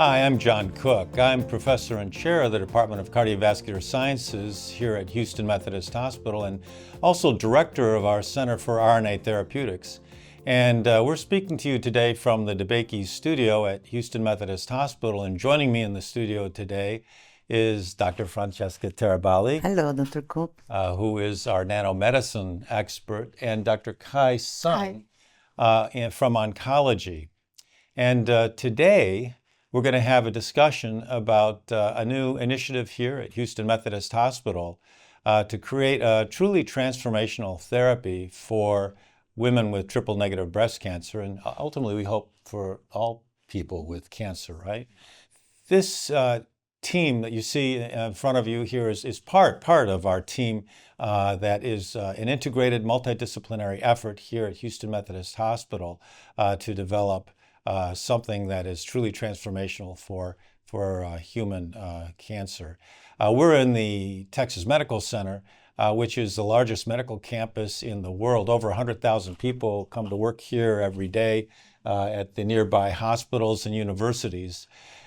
Hi, I'm John Cooke. I'm professor and chair of the Department of Cardiovascular Sciences here at Houston Methodist Hospital and also director of our Center for RNA Therapeutics. And we're speaking to you today from the DeBakey studio at Houston Methodist Hospital. And joining me in the studio today is Dr. Francesca Taraballi. Hello, Dr. Cooke. Who is our nanomedicine expert, and Dr. Kai Sun from oncology. And today, we're going to have a discussion about a new initiative here at Houston Methodist Hospital to create a truly transformational therapy for women with triple-negative breast cancer, and ultimately we hope for all people with cancer, right? This team that you see in front of you here is part of our team that is an integrated multidisciplinary effort here at Houston Methodist Hospital to develop something that is truly transformational for human cancer. We're in the Texas Medical Center, which is the largest medical campus in the world. Over 100,000 people come to work here every day at the nearby hospitals and universities.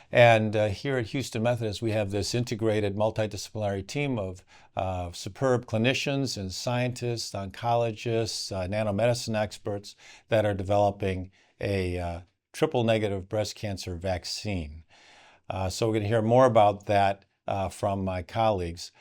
And here at Houston Methodist, we have this integrated multidisciplinary team of superb clinicians and scientists, oncologists, nanomedicine experts that are developing a triple-negative breast cancer vaccine. So we're going to hear more about that from my colleagues.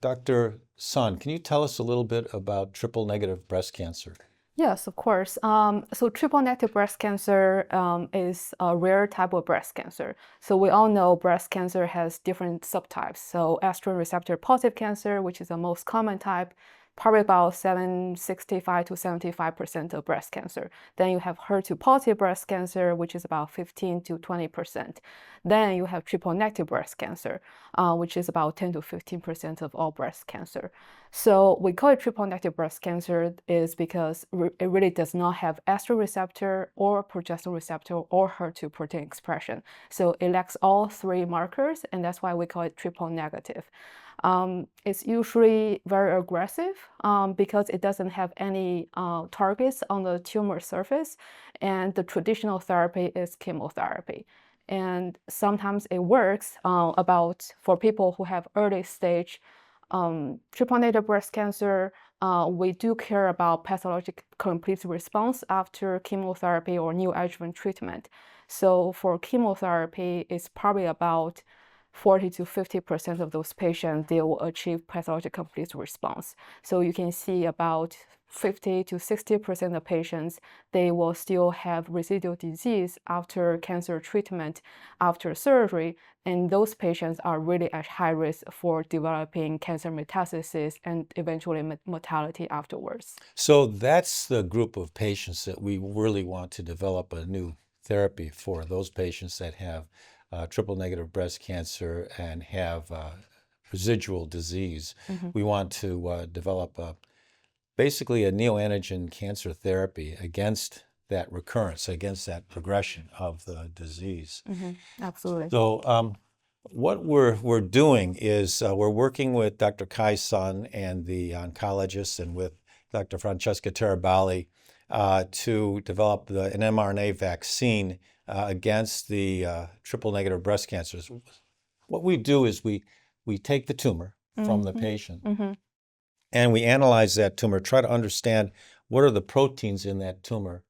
Dr. Sun, can you tell us a little bit about triple-negative breast cancer? Yes, of course. So triple-negative breast cancer is a rare type of breast cancer. So we all know breast cancer has different subtypes. So estrogen receptor positive cancer, which is the most common type, probably about 65 to 75% of breast cancer. Then you have HER2 positive breast cancer, which is about 15 to 20%. Then you have triple negative breast cancer, which is about 10 to 15% of all breast cancer. So we call it triple negative breast cancer is because it really does not have estrogen receptor or progesterone receptor or HER2 protein expression. So it lacks all three markers, and that's why we call it triple negative. It's usually very aggressive because it doesn't have any targets on the tumor surface, and the traditional therapy is chemotherapy. And sometimes it works for people who have early stage triple-negative breast cancer. We do care about pathologic complete response after chemotherapy or neoadjuvant treatment. So for chemotherapy, it's probably about 40 to 50% of those patients, they will achieve pathologic complete response. So you can see about 50 to 60% of patients, they will still have residual disease after cancer treatment, after surgery, and those patients are really at high risk for developing cancer metastasis and eventually mortality afterwards. So that's the group of patients that we really want to develop a new therapy for, those patients that have triple-negative breast cancer and have residual disease. Mm-hmm. We want to develop basically a neoantigen cancer therapy against that recurrence, against that progression of the disease. Mm-hmm. Absolutely. So what we're doing is we're working with Dr. Kai Sun and the oncologists and with Dr. Francesca Taraballi to develop an mRNA vaccine against the triple-negative breast cancers. What we do is we take the tumor from the patient, and we analyze that tumor, try to understand what are the proteins in that tumor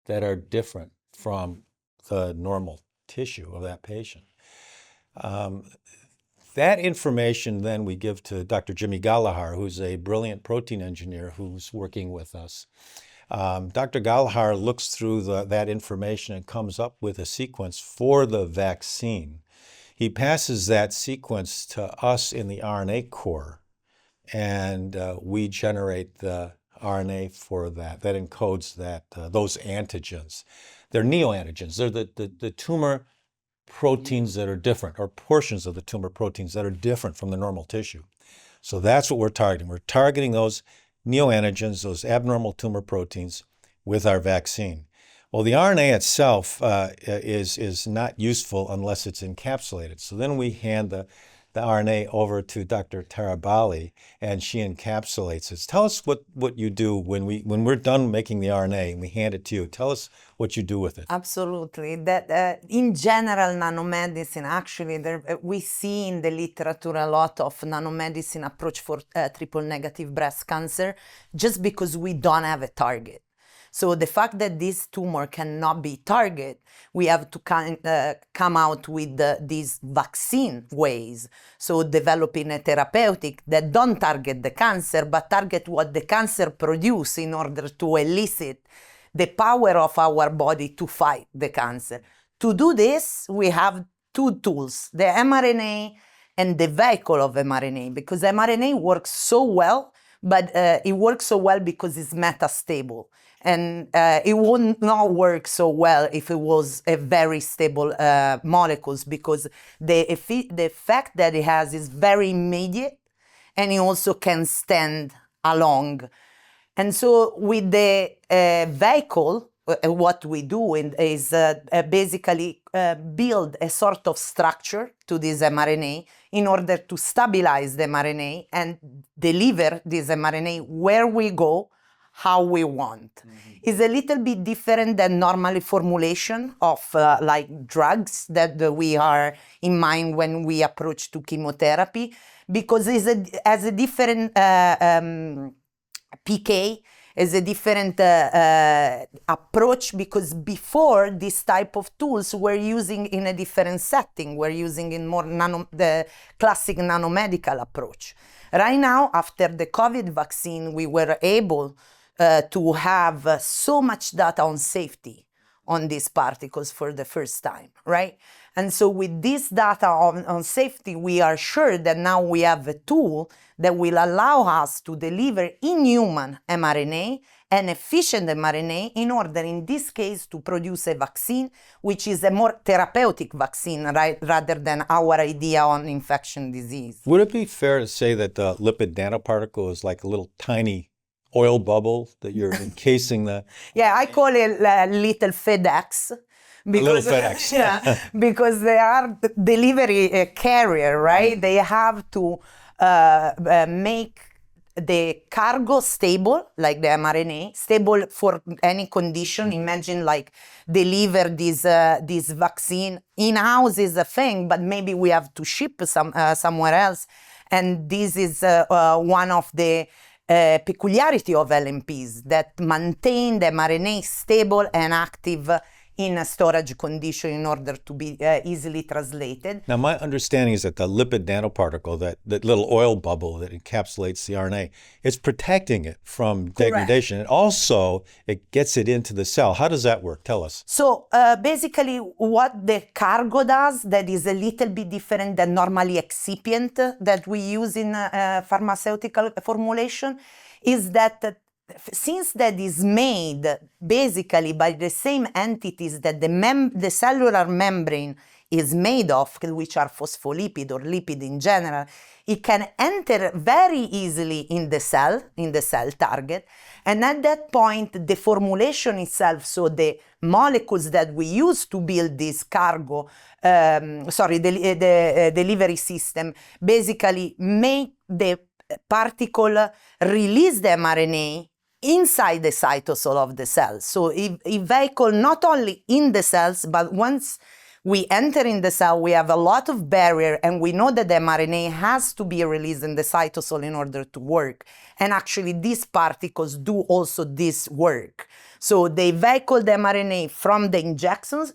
that are different from the normal tissue of that patient. That information then we give to Dr. Jimmy Gallagher, who's a brilliant protein engineer who's working with us. Dr. Gallagher looks through that information and comes up with a sequence for the vaccine. He passes that sequence to us in the RNA core, and we generate the RNA for that encodes those antigens. They're neoantigens. They're the tumor proteins that are different, or portions of the tumor proteins that are different from the normal tissue. So that's what we're targeting. We're targeting those neoantigens, those abnormal tumor proteins, with our vaccine. Well, the RNA itself is not useful unless it's encapsulated. So then we hand the RNA over to Dr. Taraballi, and she encapsulates it. Tell us what you do when we're done making the RNA and we hand it to you. Tell us what you do with it. Absolutely. That in general, nanomedicine, actually, we see in the literature a lot of nanomedicine approach for triple negative breast cancer, just because we don't have a target. So the fact that this tumor cannot be targeted, we have to come out with these vaccine ways. So developing a therapeutic that don't target the cancer, but target what the cancer produce in order to elicit the power of our body to fight the cancer. To do this, we have two tools, the mRNA and the vehicle of mRNA, because mRNA works so well, but it works so well because it's metastable. And it would not work so well if it was a very stable molecules, because the effect that it has is very immediate, and it also can stand along. And so with the vehicle, what we do is basically build a sort of structure to this mRNA in order to stabilize the mRNA and deliver this mRNA where we go, how we want. Mm-hmm. It's a little bit different than normally formulation of like drugs that we are in mind when we approach to chemotherapy, because it has a different PK, is a different approach, because before this type of tools were using in a different setting, we're using in more the classic nanomedical approach. Right now, after the COVID vaccine, we were able to have so much data on safety on these particles for the first time, right? And so with this data on safety, we are sure that now we have a tool that will allow us to deliver in human mRNA, an efficient mRNA, in order, in this case, to produce a vaccine, which is a more therapeutic vaccine, right, rather than our idea on infection disease. Would it be fair to say that the lipid nanoparticle is like a little tiny oil bubble that you're encasing the... Yeah, I call it little FedEx. Because, a little FedEx. Yeah, because they are the delivery carrier, right? They have to make the cargo stable, like the mRNA, stable for any condition. Imagine like deliver this vaccine in-house is a thing, but maybe we have to ship somewhere else. And this is one of the peculiarity of LNPs that maintain the mRNA stable and active in a storage condition in order to be easily translated. Now, my understanding is that the lipid nanoparticle, that little oil bubble that encapsulates the RNA, is protecting it from degradation. And also, it gets it into the cell. How does that work? Tell us. So basically, what the cargo does that is a little bit different than normally excipient that we use in pharmaceutical formulation is that since that is made basically by the same entities that the cellular membrane is made of, which are phospholipid or lipid in general, it can enter very easily in the cell target. And at that point, the formulation itself, so the molecules that we use to build this cargo, the delivery system, basically make the particle release the mRNA inside the cytosol of the cell. So it vehicle not only in the cells, but once we enter in the cell, we have a lot of barrier, and we know that the mRNA has to be released in the cytosol in order to work. And actually, these particles do also this work. So they vehicle the mRNA from the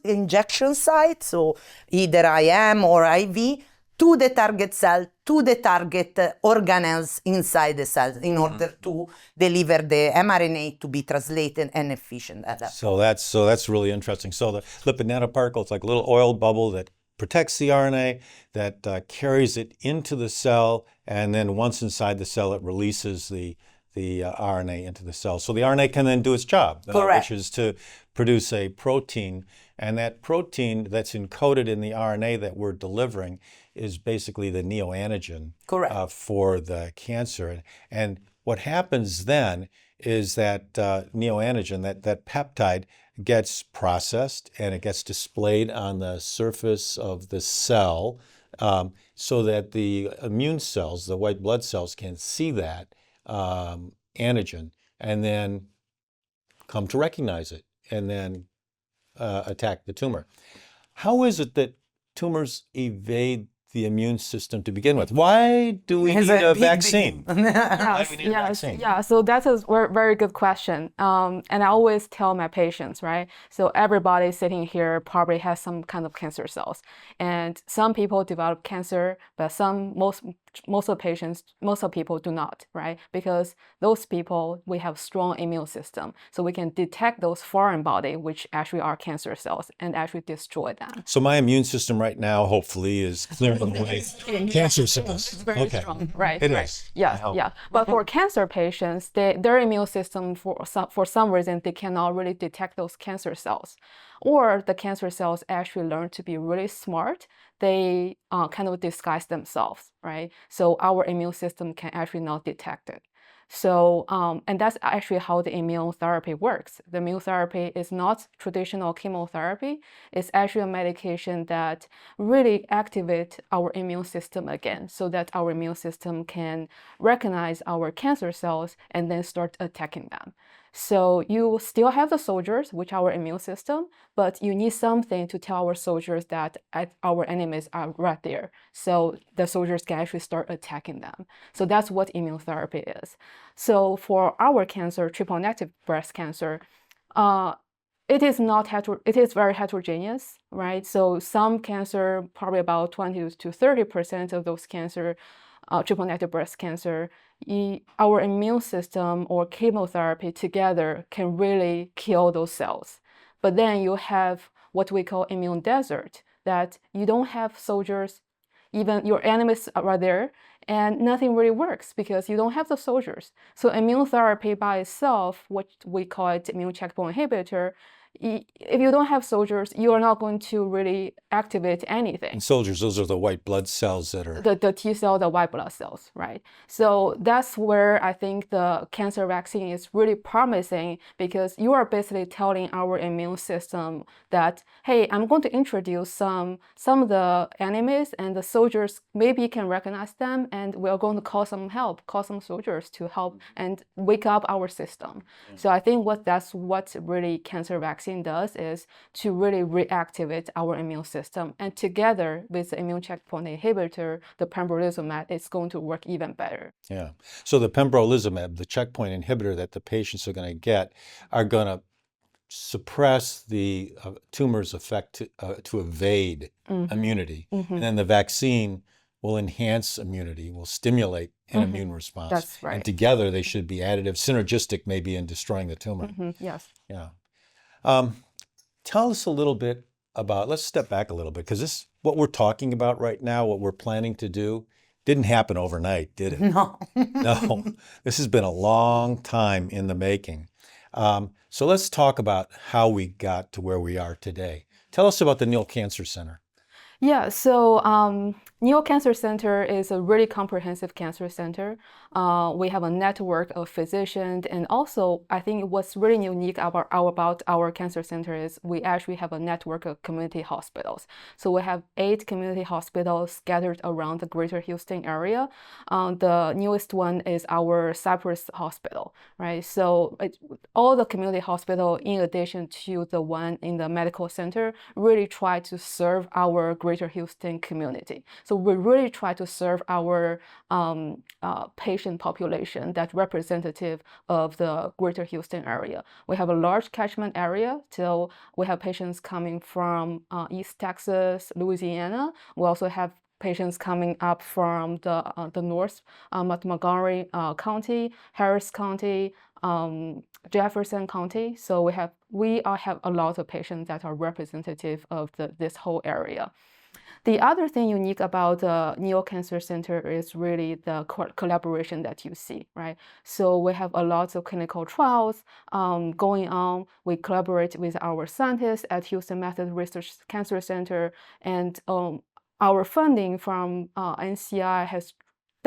injection site, so either IM or IV, to the target cell, to the target organelles inside the cell in order to deliver the mRNA to be translated and efficient at that point. So that's really interesting. So the lipid nanoparticle, it's like a little oil bubble that protects the RNA, that carries it into the cell, and then once inside the cell, it releases the RNA into the cell. So the RNA can then do its job, which is to produce a protein. And that protein that's encoded in the RNA that we're delivering is basically the neoantigen for the cancer. And what happens then is that neoantigen, that peptide, gets processed and it gets displayed on the surface of the cell so that the immune cells, the white blood cells, can see that antigen and then come to recognize it and then attack the tumor. How is it that tumors evade the immune system to begin with? Why do we need a vaccine? Why do we need a vaccine? Yeah, so that's a very good question. And I always tell my patients, right? So everybody sitting here probably has some kind of cancer cells. And some people develop cancer, but most of people do not, right? Because those people, we have strong immune system. So we can detect those foreign body, which actually are cancer cells, and actually destroy them. So my immune system right now, hopefully, is clearing away cancer cells. It's very strong, right? It right. is. Yeah. But for cancer patients, their immune system, for some reason, they cannot really detect those cancer cells. Or the cancer cells actually learn to be really smart. They kind of disguise themselves, right? So our immune system can actually not detect it. So, and that's actually how the immunotherapy works. The immunotherapy is not traditional chemotherapy. It's actually a medication that really activates our immune system again, so that our immune system can recognize our cancer cells and then start attacking them. So you still have the soldiers, which are our immune system, but you need something to tell our soldiers that our enemies are right there. So the soldiers can actually start attacking them. So that's what immunotherapy is. So for our cancer, triple negative breast cancer, it is very heterogeneous, right? So some cancer, probably about 20 to 30% of those cancer, triple negative breast cancer, our immune system or chemotherapy together can really kill those cells. But then you have what we call immune desert, that you don't have soldiers, even your enemies are there, and nothing really works because you don't have the soldiers. So immunotherapy by itself, what we call it immune checkpoint inhibitor, if you don't have soldiers, you are not going to really activate anything. And soldiers, those are the white blood cells that are... The T cell, the white blood cells, right? So that's where I think the cancer vaccine is really promising, because you are basically telling our immune system that, hey, I'm going to introduce some of the enemies, and the soldiers maybe can recognize them, and we're going to call some soldiers to help and wake up our system. So I think that's what really cancer vaccine does, is to really reactivate our immune system, and together with the immune checkpoint inhibitor, the pembrolizumab, it's going to work even better. Yeah. So the pembrolizumab, the checkpoint inhibitor that the patients are going to get, are going to suppress the tumor's effect to evade immunity. And then the vaccine will enhance immunity, will stimulate an immune response. That's right. And together they should be additive, synergistic maybe in destroying the tumor. Yes. Yeah. Tell us a little bit about, let's step back a little bit, because what we're talking about right now, what we're planning to do, didn't happen overnight, did it? No. No. This has been a long time in the making. So let's talk about how we got to where we are today. Tell us about the Neal Cancer Center. Yeah, so Neal Cancer Center is a really comprehensive cancer center. We have a network of physicians, and also I think what's really unique about our cancer center is we actually have a network of community hospitals. So we have 8 community hospitals scattered around the greater Houston area. The newest one is our Cypress Hospital, right? So all the community hospital, in addition to the one in the medical center, really try to serve our greater Houston community. So we really try to serve our patient population that's representative of the greater Houston area. We have a large catchment area, so we have patients coming from East Texas, Louisiana. We also have patients coming up from the north, Montgomery County, Harris County, Jefferson County. So we have a lot of patients that are representative of this whole area. The other thing unique about the Neal Cancer Center is really the collaboration that you see, right? So we have a lot of clinical trials going on. We collaborate with our scientists at Houston Methodist Research Cancer Center, and our funding from NCI has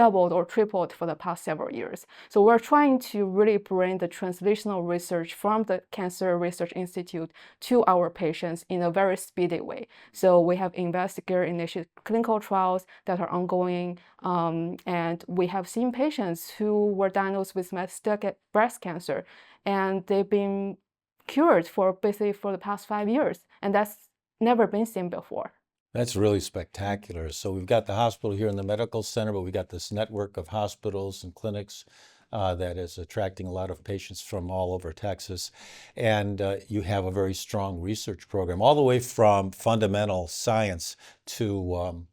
doubled or tripled for the past several years. So we're trying to really bring the translational research from the Cancer Research Institute to our patients in a very speedy way. So we have investigator-initiated clinical trials that are ongoing, and we have seen patients who were diagnosed with metastatic breast cancer, and they've been cured for basically for the past 5 years, and that's never been seen before. That's really spectacular. So we've got the hospital here in the medical center, but we got this network of hospitals and clinics that is attracting a lot of patients from all over Texas. And you have a very strong research program, all the way from fundamental science to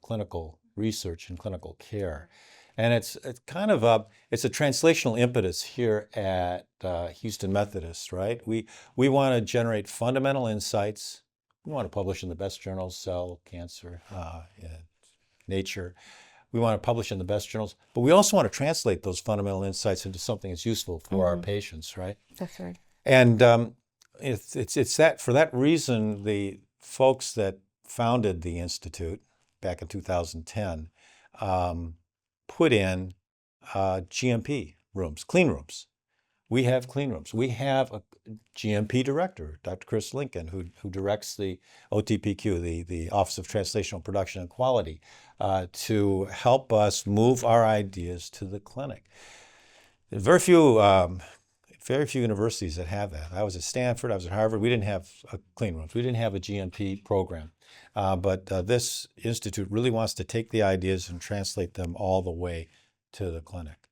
clinical research and clinical care. And it's kind of it's a translational impetus here at Houston Methodist, right? We want to generate fundamental insights. We want to publish in the best journals, Cell, Cancer, Nature. We want to publish in the best journals, but we also want to translate those fundamental insights into something that's useful for our patients, right? That's right. And it's that for that reason, the folks that founded the Institute back in 2010 put in GMP rooms, clean rooms. We have clean rooms. We have a GMP director, Dr. Chris Lincoln, who directs the OTPQ, the Office of Translational Production and Quality, to help us move our ideas to the clinic. Very few universities that have that. I was at Stanford, I was at Harvard. We didn't have clean rooms. We didn't have a GMP program. But this institute really wants to take the ideas and translate them all the way to the clinic.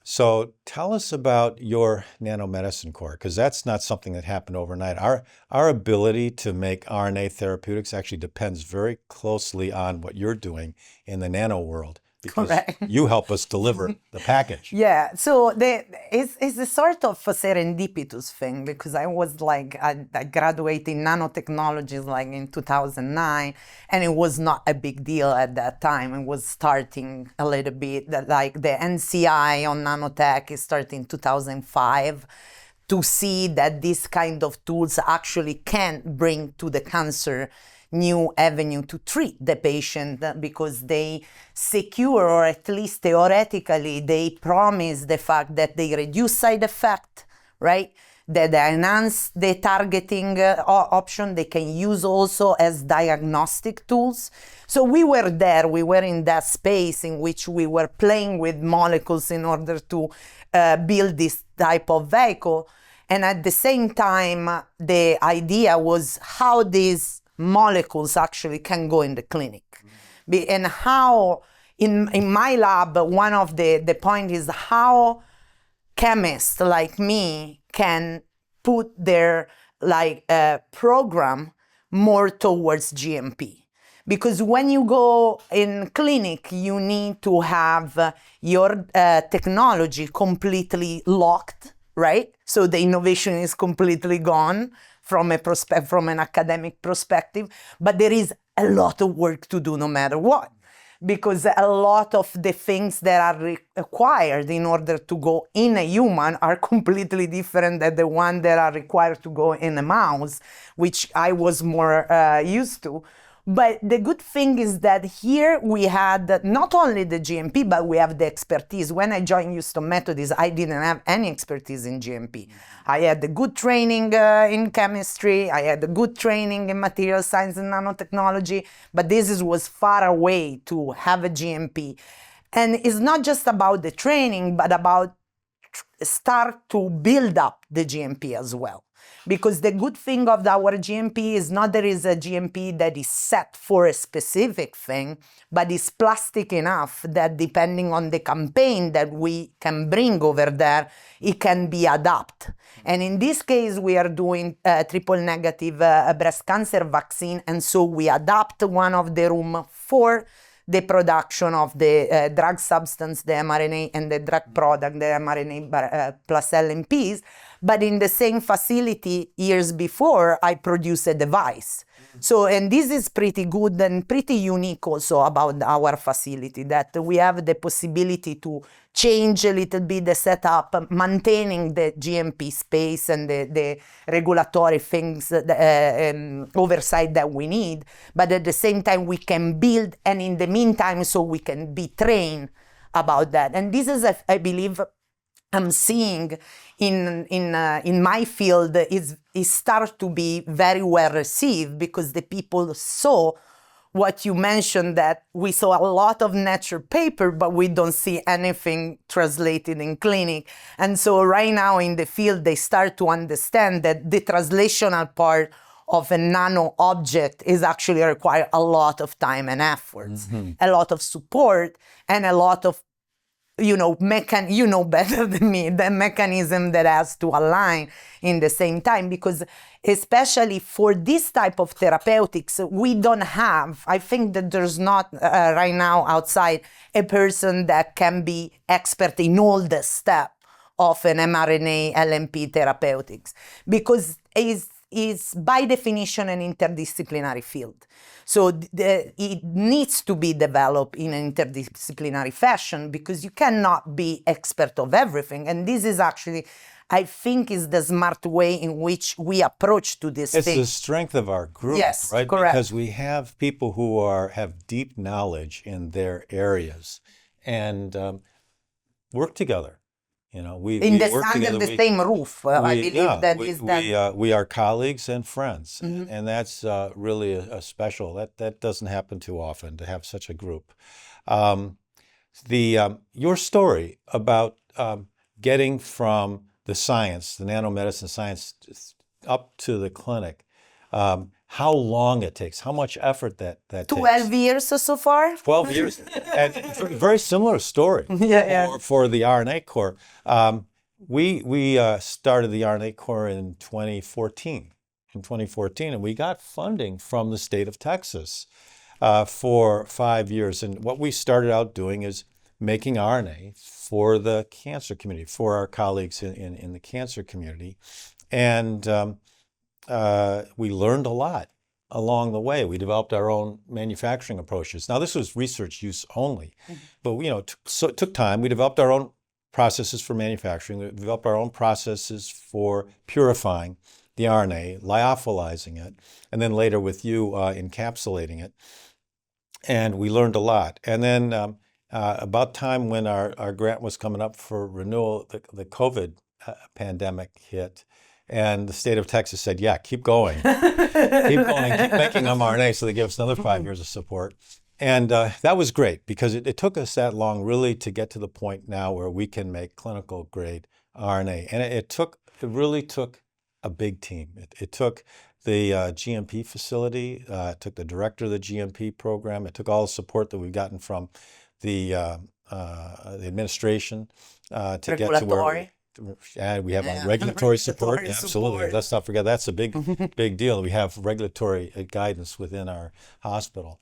So tell us about your nanomedicine core, because that's not something that happened overnight. Our ability to make RNA therapeutics actually depends very closely on what you're doing in the nano world. Because Correct. you help us deliver the package. Yeah, so it's a sort of a serendipitous thing, because I was like, I graduated in nanotechnologies like in 2009, and it was not a big deal at that time. It was starting a little bit, like the NCI on nanotech is starting in 2005, to see that this kind of tools actually can bring to the cancer new avenue to treat the patient, because they secure, or at least theoretically, they promise the fact that they reduce side effect, right? That they enhance the targeting option. They can use also as diagnostic tools. So we were there, we were in that space in which we were playing with molecules in order to build this type of vehicle. And at the same time, the idea was how these molecules actually can go in the clinic. And how, in my lab, one of the point is how chemists like me can put their program more towards GMP. Because when you go in clinic, you need to have your technology completely locked, right? So the innovation is completely gone from an academic perspective, but there is a lot of work to do no matter what, because a lot of the things that are required in order to go in a human are completely different than the one that are required to go in a mouse, which I was more used to. But the good thing is that here we had not only the GMP, but we have the expertise. When I joined Houston Methodist, I didn't have any expertise in GMP. I had a good training in chemistry. I had a good training in material science and nanotechnology, but this was far away to have a GMP. And it's not just about the training, but about start to build up the GMP as well. Because the good thing of our GMP is not there is a GMP that is set for a specific thing, but is plastic enough that depending on the campaign that we can bring over there, it can be adapted. And in this case, we are doing triple negative breast cancer vaccine, and so we adapt one of the room for the production of the drug substance, the mRNA, and the drug product, the mRNA plus LNPs. But in the same facility years before, I produced a device. So, and this is pretty good and pretty unique also about our facility, that we have the possibility to change a little bit the setup, maintaining the GMP space and the regulatory things, oversight that we need. But at the same time, we can build, and in the meantime, so we can be trained about that. And this is, I believe, I'm seeing in my field is start to be very well received, because the people saw what you mentioned, that we saw a lot of nature paper, but we don't see anything translated in clinic. And so right now in the field, they start to understand that the translational part of a nano object is actually require a lot of time and efforts, a lot of support, and a lot of you know better than me, the mechanism that has to align in the same time, because especially for this type of therapeutics, we don't have, I think that there's not right now outside a person that can be expert in all the steps of an mRNA LNP therapeutics, because is by definition an interdisciplinary field. So it needs to be developed in an interdisciplinary fashion, because you cannot be expert of everything. And this is actually, I think, is the smart way in which we approach to this It's thing. the strength of our group, Yes, right? correct. Because we have people who have deep knowledge in their areas and work together. You know, we work Under together. the same roof. I believe that we are colleagues and friends, and that's really a special. That doesn't happen too often, to have such a group. Your story about getting from the science, the nanomedicine science, up to the clinic. How long it takes, how much effort that 12 takes. years so far. 12 years. And very similar story for the RNA Core. We started the RNA Core in 2014. And we got funding from the state of Texas for 5 years. And what we started out doing is making RNA for the cancer community, for our colleagues in the cancer community. And we learned a lot along the way. We developed our own manufacturing approaches. Now, this was research use only, but it took time. We developed our own processes for manufacturing. We developed our own processes for purifying the RNA, lyophilizing it, and then later with you encapsulating it. And we learned a lot. And then about time when our grant was coming up for renewal, the COVID pandemic hit. And the state of Texas said, yeah, keep going. Keep making mRNA. So they gave us another 5 years of support. And that was great, because it took us that long really to get to the point now where we can make clinical grade RNA. And it really took a big team. It took the GMP facility, it took the director of the GMP program, it took all the support that we've gotten from the administration to get to where we have regulatory support. Absolutely. Let's not forget, that's a big deal. We have regulatory guidance within our hospital.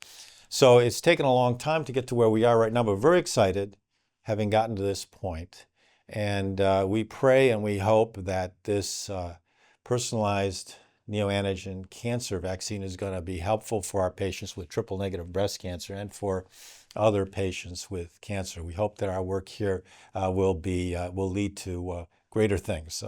So it's taken a long time to get to where we are right now, but we're very excited having gotten to this point. And we pray and we hope that this personalized neoantigen cancer vaccine is going to be helpful for our patients with triple negative breast cancer and for other patients with cancer. We hope that our work here will lead to greater things.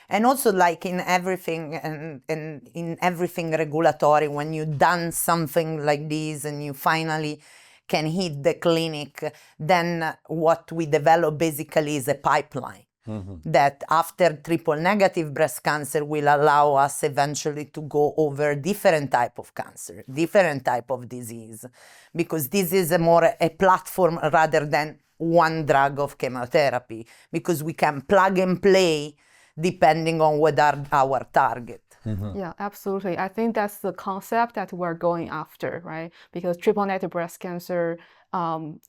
And also, like in everything and in everything regulatory, when you've done something like this and you finally can hit the clinic, then what we develop basically is a pipeline. That after triple negative breast cancer will allow us eventually to go over different type of cancer, different type of disease, because this is a platform rather than one drug of chemotherapy, because we can plug and play depending on what are our target. Yeah, absolutely. I think that's the concept that we're going after, right? Because triple negative breast cancer,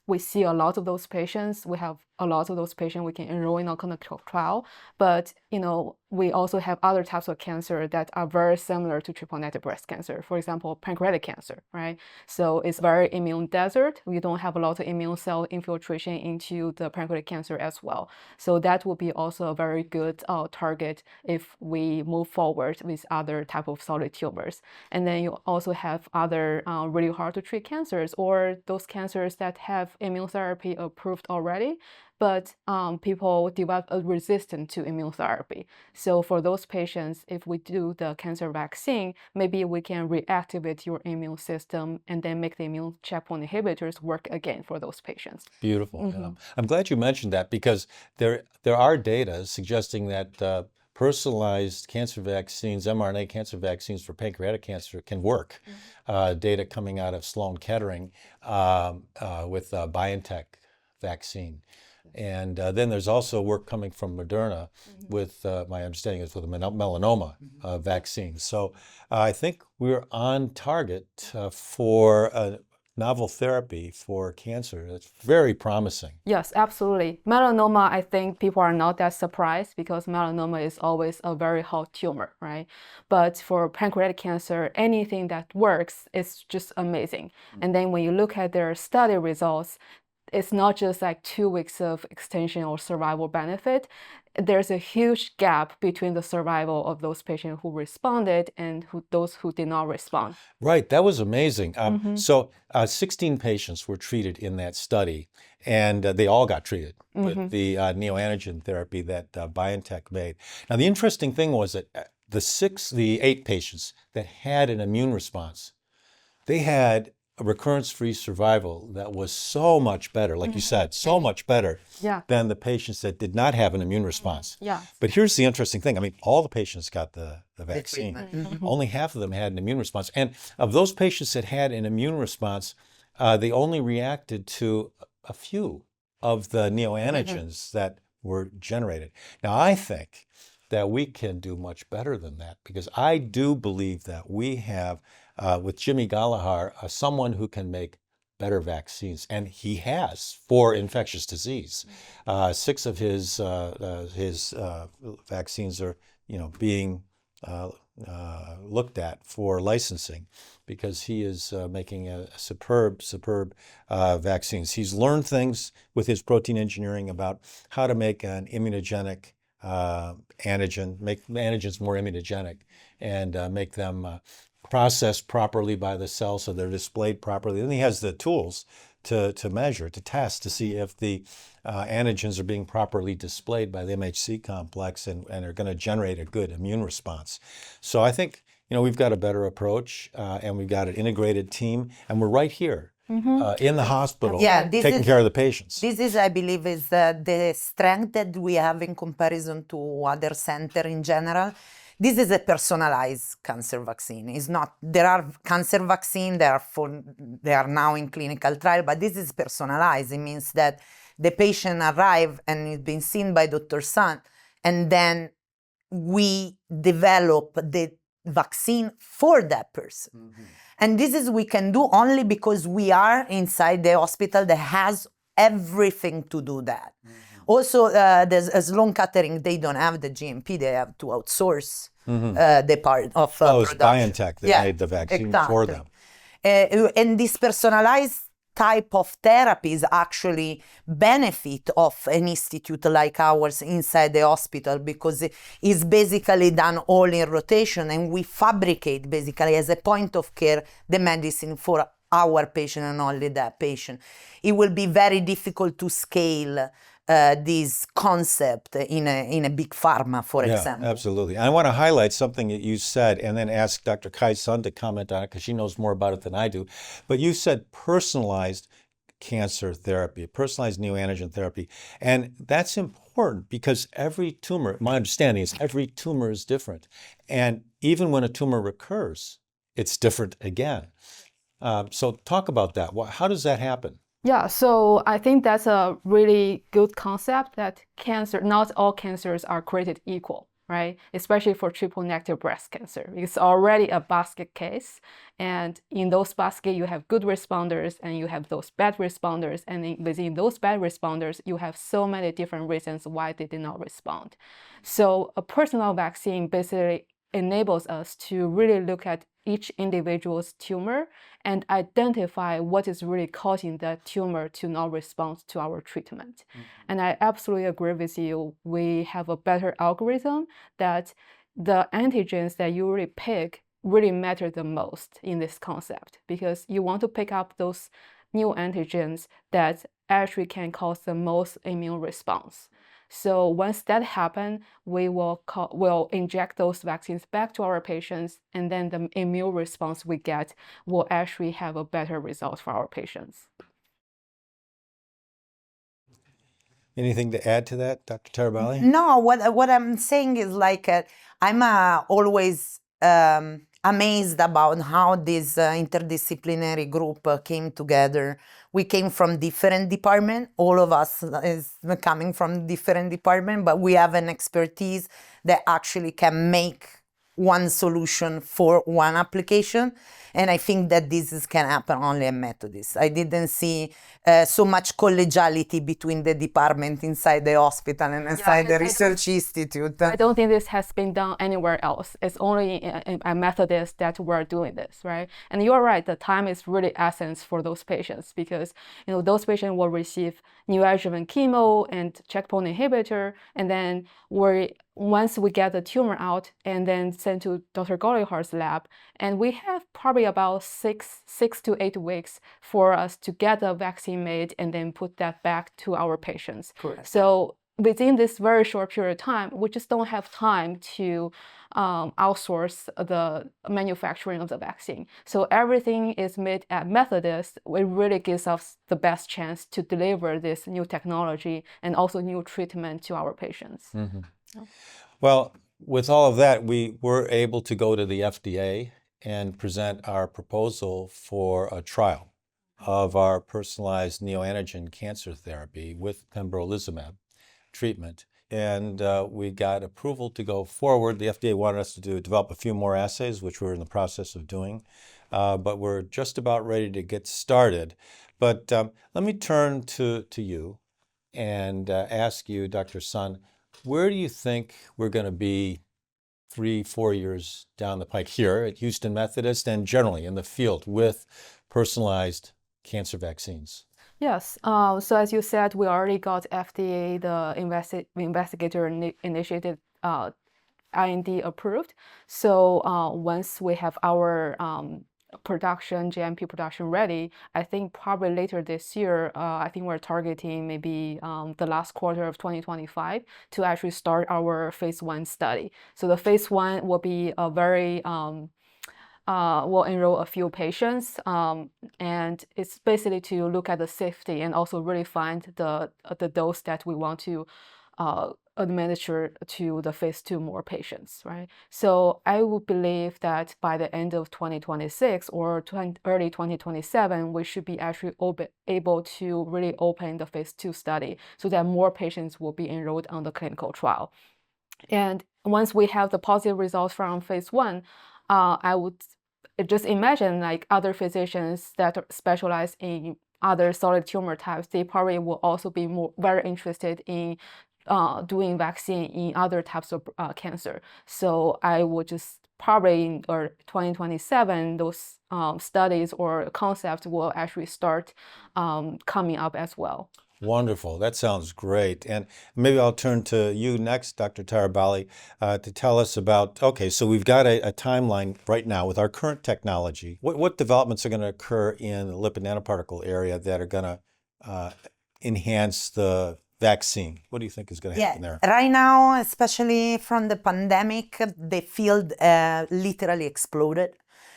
we see a lot of those patients. We have a lot of those patients we can enroll in a clinical trial. But we also have other types of cancer that are very similar to triple negative breast cancer. For example, pancreatic cancer, right? So it's very immune desert. We don't have a lot of immune cell infiltration into the pancreatic cancer as well. So that will be also a very good target if we move forward with other type of solid tumors. And then you also have other really hard to treat cancers, or those cancers that have immunotherapy approved already, but people develop a resistance to immunotherapy. So for those patients, if we do the cancer vaccine, maybe we can reactivate your immune system and then make the immune checkpoint inhibitors work again for those patients. Beautiful. Yeah. I'm glad you mentioned that, because there are data suggesting that personalized cancer vaccines, mRNA cancer vaccines for pancreatic cancer can work. Data coming out of Sloan Kettering with BioNTech vaccine. And then there's also work coming from Moderna with, my understanding is with a melanoma vaccine. So I think we're on target for a novel therapy for cancer. That's very promising. Yes, absolutely. Melanoma, I think people are not that surprised because melanoma is always a very hot tumor, right? But for pancreatic cancer, anything that works is just amazing. And then when you look at their study results, it's not just like 2 weeks of extension or survival benefit. There's a huge gap between the survival of those patients who responded and those who did not respond. Right, that was amazing. So 16 patients were treated in that study, and they all got treated with the neoantigen therapy that BioNTech made. Now, the interesting thing was that the 8 patients that had an immune response, they had a recurrence-free survival that was so much better, like you said, so much better than the patients that did not have an immune response. But here's the interesting thing. I mean, all the patients got the vaccine. Only half of them had an immune response. And of those patients that had an immune response, they only reacted to a few of the neoantigens that were generated. Now, I think that we can do much better than that, because I do believe that we have with Jimmy Gallagher, someone who can make better vaccines, and he has for infectious disease. 6 of his vaccines are, being looked at for licensing, because he is making a superb vaccines. He's learned things with his protein engineering about how to make an immunogenic antigen, make antigens more immunogenic, and make them processed properly by the cell so they're displayed properly. Then he has the tools to measure, to test, to see if the antigens are being properly displayed by the MHC complex and are going to generate a good immune response. So I think, we've got a better approach, and we've got an integrated team, and we're right here in the hospital taking care of the patients. This is, I believe, is the strength that we have in comparison to other centers in general. This is a personalized cancer vaccine. It's not, there are cancer vaccines, they are now in clinical trial, but this is personalized. It means that the patient arrives and is being seen by Dr. Sun, and then we develop the vaccine for that person. And this is we can do only because we are inside the hospital that has everything to do that. Also, there's Sloan Kettering, they don't have the GMP, they have to outsource the part of it's production. BioNTech that made the vaccine for them. And this personalized type of therapies actually benefit of an institute like ours inside the hospital, because it's basically done all in rotation, and we fabricate basically as a point of care the medicine for our patient and only that patient. It will be very difficult to scale this concept in a big pharma, for example. Absolutely. I want to highlight something that you said and then ask Dr. Kai-Sun to comment on it, because she knows more about it than I do. But you said personalized cancer therapy, personalized neoantigen therapy. And that's important because every tumor, my understanding is every tumor is different. And even when a tumor recurs, it's different again. So talk about that. How does that happen? Yeah, so I think that's a really good concept, that cancer, not all cancers are created equal, right? Especially for triple negative breast cancer. It's already a basket case. And in those baskets, you have good responders and you have those bad responders. And within those bad responders, you have so many different reasons why they did not respond. So a personal vaccine basically enables us to really look at each individual's tumor and identify what is really causing that tumor to not respond to our treatment. And I absolutely agree with you. We have a better algorithm that the antigens that you really pick really matter the most in this concept, because you want to pick up those new antigens that actually can cause the most immune response. So once that happens, we will inject those vaccines back to our patients, and then the immune response we get will actually have a better result for our patients. Anything to add to that, Dr. Taraballi? No, what I'm saying is like I'm always amazed about how this interdisciplinary group came together. We came from different departments. All of us is coming from different departments, but we have an expertise that actually can make one solution for one application. And I think that can happen only at Methodist. I didn't see so much collegiality between the department inside the hospital and inside the research institute. I don't think this has been done anywhere else. It's only at Methodist that we're doing this, right? And you're right, the time is really essence for those patients, because those patients will receive neoadjuvant chemo and checkpoint inhibitor, and then once we get the tumor out and then sent to Dr. Gollihar's lab, and we have probably about 6 to 8 weeks for us to get the vaccine made and then put that back to our patients. Correct. So within this very short period of time, we just don't have time to outsource the manufacturing of the vaccine. So everything is made at Methodist. It really gives us the best chance to deliver this new technology and also new treatment to our patients. Mm-hmm. Well, with all of that, we were able to go to the FDA and present our proposal for a trial of our personalized neoantigen cancer therapy with pembrolizumab treatment. And we got approval to go forward. The FDA wanted us to develop a few more assays, which we're in the process of doing. But we're just about ready to get started. But let me turn to you and ask you, Dr. Sun, where do you think we're going to be 3-4 years down the pike here at Houston Methodist and generally in the field with personalized cancer vaccines? Yes. So as you said, we already got FDA, the investigator-initiated IND approved. So once we have our GMP production ready, I think probably later this year, I think we're targeting maybe the last quarter of 2025 to actually start our phase 1 study. So the phase 1 will be a very we'll enroll a few patients, and it's basically to look at the safety and also really find the dose that we want to administer to the phase 2 more patients, right? So I would believe that by the end of 2026 or early 2027, we should be actually able to really open the phase 2 study so that more patients will be enrolled on the clinical trial. And once we have the positive results from phase 1, I would just imagine like other physicians that specialize in other solid tumor types, they probably will also be very interested in doing vaccine in other types of cancer. So I would just probably in 2027, those studies or concepts will actually start coming up as well. Wonderful. That sounds great. And maybe I'll turn to you next, Dr. Taraballi, to tell us about, okay, so we've got a timeline right now with our current technology. What developments are going to occur in the lipid nanoparticle area that are going to enhance the vaccine? What do you think is going to happen there? Right now, especially from the pandemic, the field literally exploded.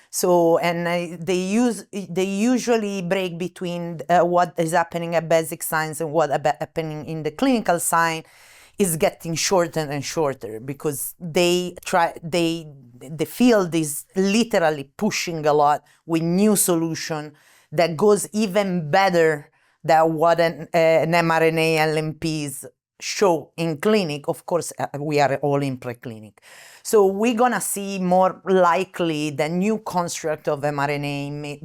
So, and they usually break between what is happening at basic science and what happening in the clinical science is getting shorter and shorter because the field is literally pushing a lot with new solution that goes even better than what an mRNA LNPs show in clinic, of course, we are all in preclinic. So we're gonna see more likely the new construct of mRNA,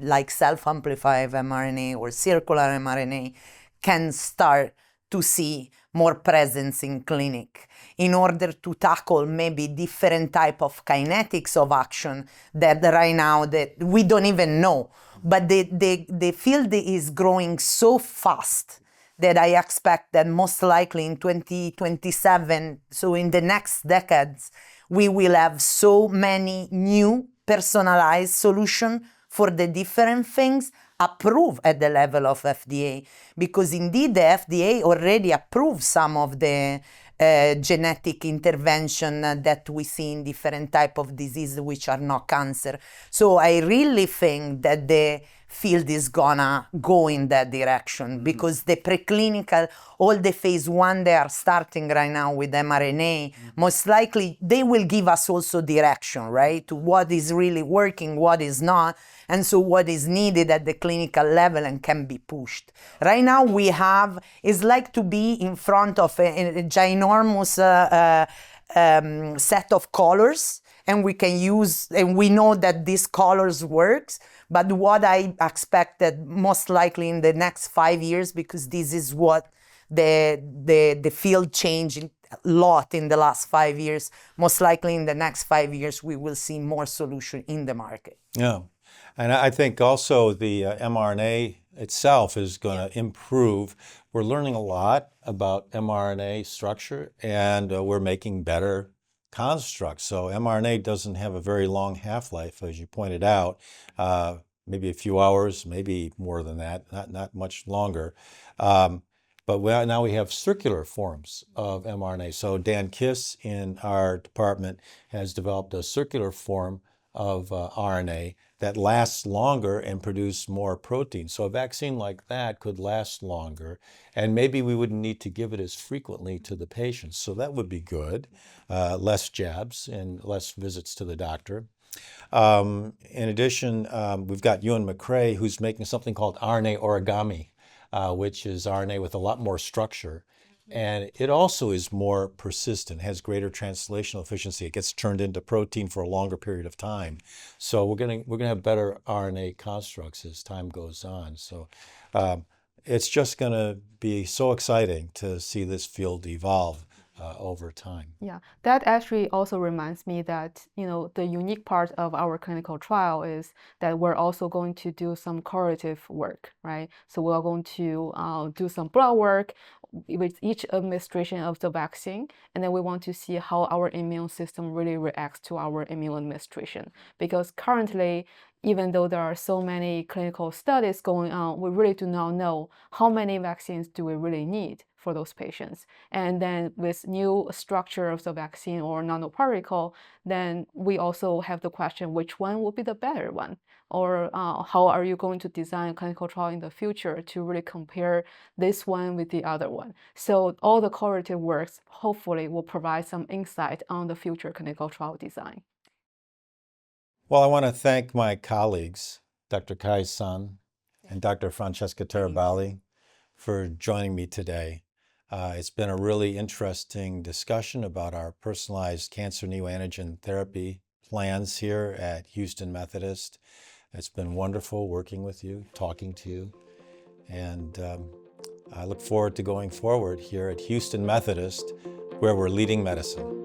like self-amplified mRNA or circular mRNA, can start to see more presence in clinic in order to tackle maybe different type of kinetics of action that right now that we don't even know. But the field is growing so fast that I expect that most likely in 2027, so in the next decades, we will have so many new personalized solutions for the different things approved at the level of FDA, because indeed the FDA already approved some of the genetic intervention that we see in different type of diseases which are not cancer. So I really think that the field is gonna go in that direction, because the preclinical, all the phase 1 they are starting right now with mRNA, most likely they will give us also direction, right, to what is really working, what is not, and so what is needed at the clinical level and can be pushed. Right now we have, it's like to be in front of a ginormous set of colors, and we can use, and we know that these colors works. But what I expected most likely in the next 5 years, because this is what the field changed a lot in the last 5 years, most likely in the next 5 years we will see more solution in the market. Yeah, and I think also the mRNA itself is going to improve. We're learning a lot about mRNA structure, and we're making better constructs. So mRNA doesn't have a very long half-life, as you pointed out, maybe a few hours, maybe more than that, not much longer. But now we have circular forms of mRNA. So Dan Kiss in our department has developed a circular form of RNA that lasts longer and produce more protein. So a vaccine like that could last longer, and maybe we wouldn't need to give it as frequently to the patients. So that would be good. Less jabs and less visits to the doctor. In addition, we've got Ewan McCrae, who's making something called RNA origami, which is RNA with a lot more structure. And it also is more persistent, has greater translational efficiency. It gets turned into protein for a longer period of time. So we're gonna have better RNA constructs as time goes on. So it's just gonna be so exciting to see this field evolve over time. Yeah, that actually also reminds me that, the unique part of our clinical trial is that we're also going to do some correlative work, right? So we're going to do some blood work with each administration of the vaccine, and then we want to see how our immune system really reacts to our immune administration. Because currently, even though there are so many clinical studies going on, we really do not know how many vaccines do we really need for those patients. And then with new structure of the vaccine or nanoparticle, then we also have the question, which one will be the better one? Or how are you going to design a clinical trial in the future to really compare this one with the other one? So all the correlative works hopefully will provide some insight on the future clinical trial design. Well, I want to thank my colleagues, Dr. Kai-san and Dr. Francesca Taraballi, for joining me today. It's been a really interesting discussion about our personalized cancer neoantigen therapy plans here at Houston Methodist. It's been wonderful working with you, talking to you, and I look forward to going forward here at Houston Methodist, where we're leading medicine.